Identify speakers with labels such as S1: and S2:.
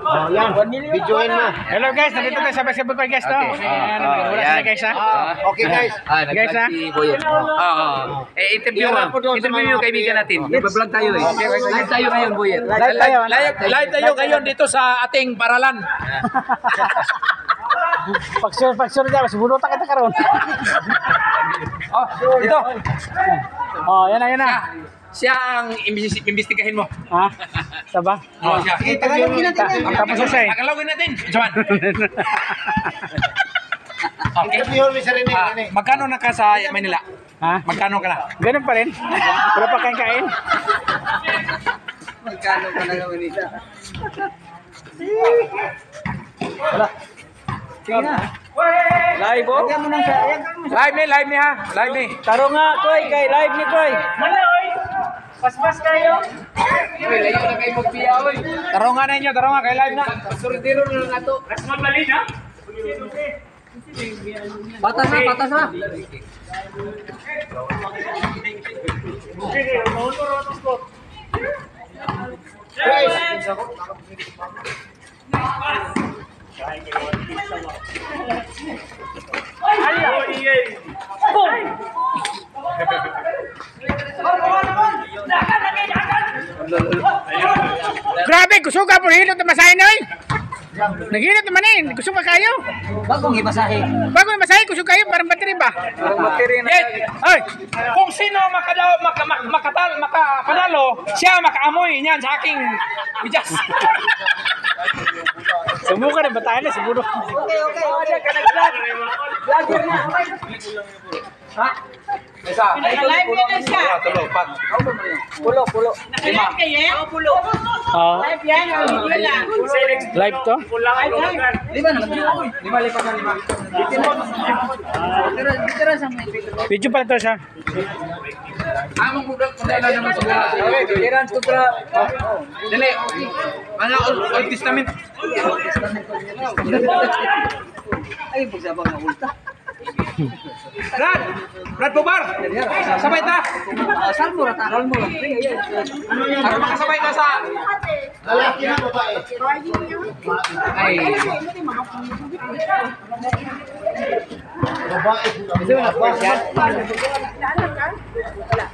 S1: Oh, yan. Videoin mo.
S2: Hello guys, nandito tayo sa basketball court guys to. Ayan, wala sila guys ha.
S1: Okay guys.
S2: Guys ha.
S3: Interview yung kaibigan natin. Nagbablog tayo eh. Live tayo ngayon, Boyet.
S2: Live tayo ngayon dito sa ating paralan. Pagsur dyan, subunutan kita karon.
S3: Ito.
S2: Yan na.
S3: Siya ang imbestigahin mo.
S2: Ha? Saba?
S3: Siya.
S1: Sige, tagalogin natin.
S2: Tapos na siya eh.
S3: Tagalogin natin. Jaman. Okay.
S1: Interview mo sa Rene.
S3: Magkano na ka sa Manila?
S2: Ha?
S3: Magkano ka na?
S2: Ganun pa rin. Wala pa kain.
S1: Magkano ka na naman ito?
S2: Wala. Sige na. Live oh.
S3: Live ni ha. Live ni.
S2: Taro nga, Koy. Kay live ni Koy. Pas-pas kayo.
S3: Layo na kayo magpiya, oy.
S2: Taro nga na inyo. Taro nga kay live na.
S3: Suritiro na lang ato.
S2: Rasman mali na.
S3: Batas na.
S2: Sige, maunod ko. Grabe, kusog ka po hilot na masahin oy. Naghilot naman eh, kusog ka kayo.
S1: Bagong ibasahe.
S2: Bago na masahin, kusog kayo, parang battery ba?
S1: Parang battery na.
S2: Ay, kung sino makapanalo, siya makaamoy niyan sa aking bijas. Sumuka na, batayan na siguro.
S1: Okay. Vlogger na.
S3: Ha? Isa.
S4: Live yan na siya.
S3: Tulo, pat.
S1: Pulo.
S4: Naka-live kayo? Pulo.
S2: Oh,
S4: Live yan, video lang.
S2: live to?
S1: Lima naman.
S3: Lima.
S2: Video pala to siya.
S3: Among modela naman sila.
S1: Clearance ko pra.
S3: Dali. Ano Old Testament?
S1: Ay, pagsabang na ulta.
S3: Brad Bobar. Sabay ta.
S1: Saan mo rata? Roll mo lang.
S3: Ako makasabay ka sa
S1: Lalaki na babae.
S3: ay.
S1: Babae. Ito na.